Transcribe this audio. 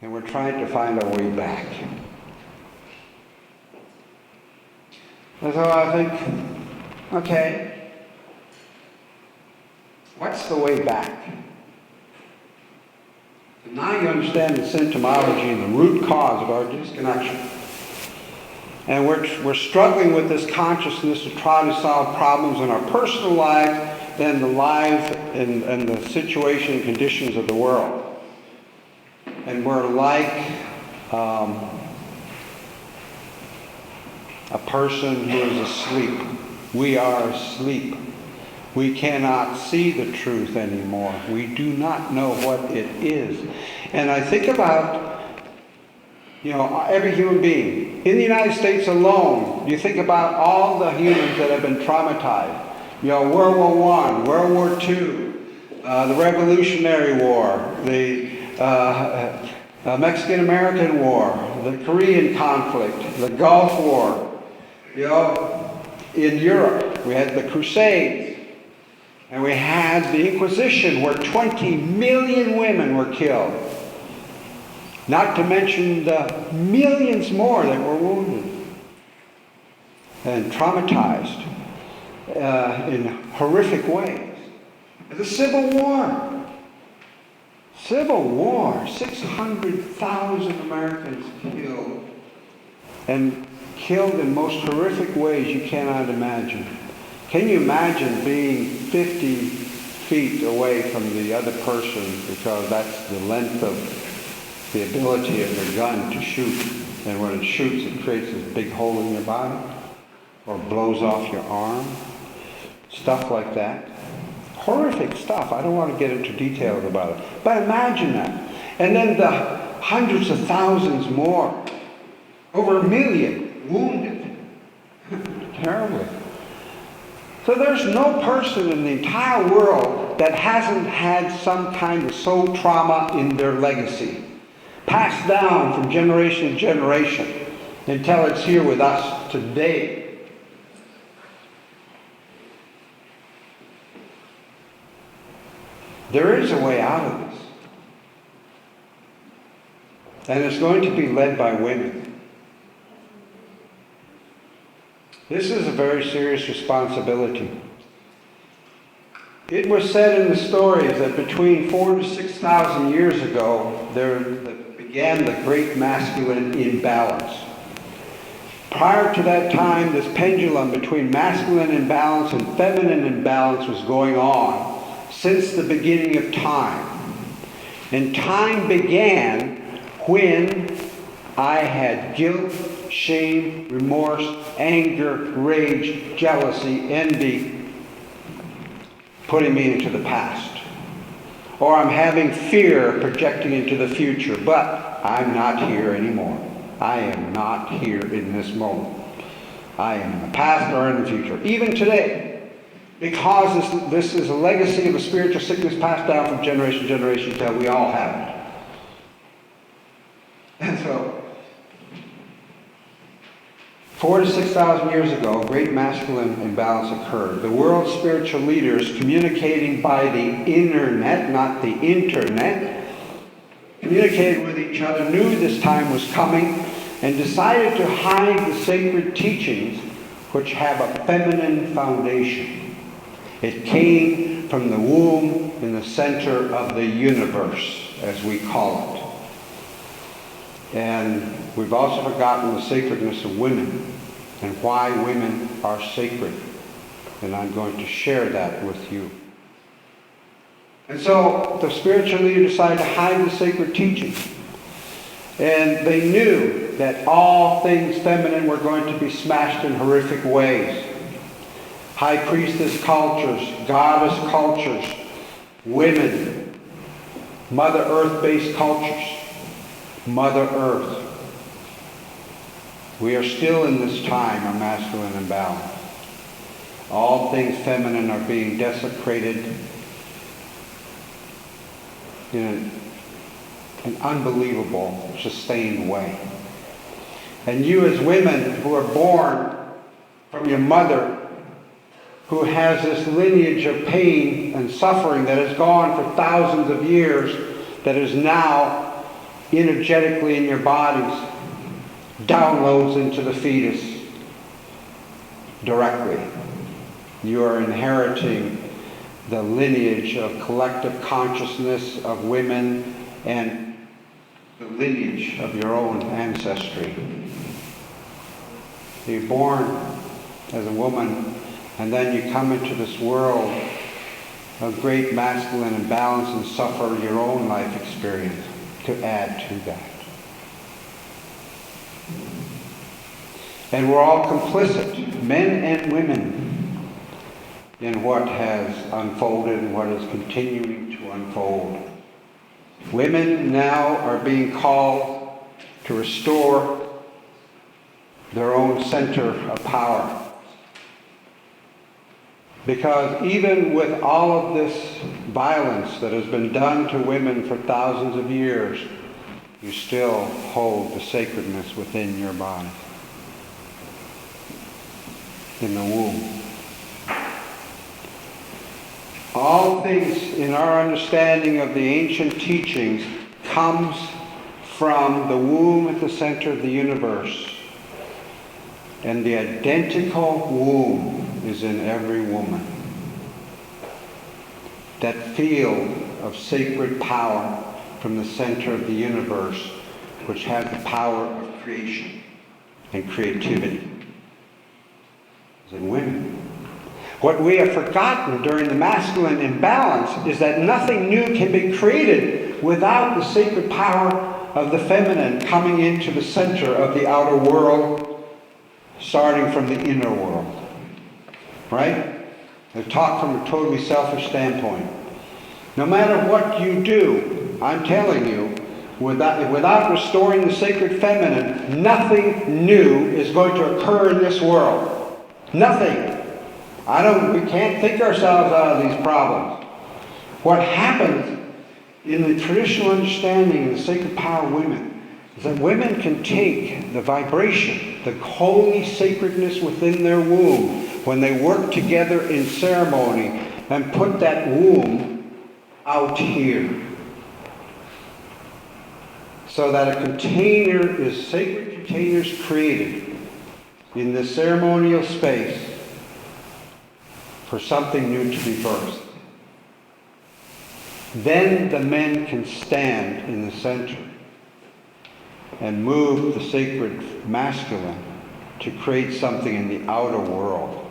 And we're trying to find our way back. And so I think, okay, what's the way back? And now you understand the symptomology and the root cause of our disconnection. And we're struggling with this consciousness to try to solve problems in our personal lives and the lives and the situation and conditions of the world. And we're like a person who is asleep. We are asleep. We cannot see the truth anymore. We do not know what it is. And I think about, every human being. In the United States alone, you think about all the humans that have been traumatized. World War I, World War II, the Revolutionary War, the Mexican-American War, the Korean conflict, the Gulf War. In Europe, we had the Crusades, and we had the Inquisition, where 20 million women were killed. Not to mention the millions more that were wounded and traumatized in horrific ways. The Civil War. Civil War. 600,000 Americans killed. And killed in most horrific ways you cannot imagine. Can you imagine being 50 feet away from the other person, because that's the length of the ability of your gun to shoot, and when it shoots it creates this big hole in your body or blows off your arm, stuff like that. Horrific stuff. I don't want to get into details about it, but imagine that. And then the hundreds of thousands more, over 1 million wounded terribly. So there's no person in the entire world that hasn't had some kind of soul trauma in their legacy, passed down from generation to generation until it's here with us today. There is a way out of this. And it's going to be led by women. This is a very serious responsibility. It was said in the stories that between 4,000 to 6,000 years ago, there began the great masculine imbalance. Prior to that time, this pendulum between masculine imbalance and feminine imbalance was going on since the beginning of time. And time began when I had guilt, shame, remorse, anger, rage, jealousy, envy, putting me into the past. Or I'm having fear projecting into the future, but I'm not here anymore. I am not here in this moment. I am in the past or in the future, even today, because this is a legacy of a spiritual sickness passed down from generation to generation until we all have it. And so, 4,000 to 6,000 years ago, great masculine imbalance occurred. The world's spiritual leaders, communicating by the internet, not the internet, communicated with each other, knew this time was coming, and decided to hide the sacred teachings which have a feminine foundation. It came from the womb in the center of the universe, as we call it. And we've also forgotten the sacredness of women and why women are sacred. And I'm going to share that with you. And so the spiritual leader decided to hide the sacred teachings. And they knew that all things feminine were going to be smashed in horrific ways. High priestess cultures, goddess cultures, women, Mother Earth-based cultures. Mother Earth. We are still in this time of masculine imbalance. All things feminine are being desecrated in an unbelievable, sustained way. And you as women who are born from your mother, who has this lineage of pain and suffering that has gone for thousands of years, that is now energetically in your bodies downloads into the fetus directly. You are inheriting the lineage of collective consciousness of women and the lineage of your own ancestry. You're born as a woman, and then you come into this world of great masculine imbalance and suffer your own life experience to add to that. And we're all complicit, men and women, in what has unfolded and what is continuing to unfold. Women now are being called to restore their own center of power. Because even with all of this violence that has been done to women for thousands of years, you still hold the sacredness within your body, in the womb. All things in our understanding of the ancient teachings comes from the womb at the center of the universe. And the identical womb is in every woman. That field of sacred power from the center of the universe, which has the power of creation and creativity, is in women. What we have forgotten during the masculine imbalance is that nothing new can be created without the sacred power of the feminine coming into the center of the outer world, starting from the inner world. Right? I talk from a totally selfish standpoint. No matter what you do, I'm telling you, without restoring the sacred feminine, nothing new is going to occur in this world. Nothing. We can't think ourselves out of these problems. What happens in the traditional understanding of the sacred power of women is that women can take the vibration, the holy sacredness within their womb, when they work together in ceremony, and put that womb out here. So that a container is, sacred containers created in the ceremonial space for something new to be birthed. Then the men can stand in the center and move the sacred masculine to create something in the outer world.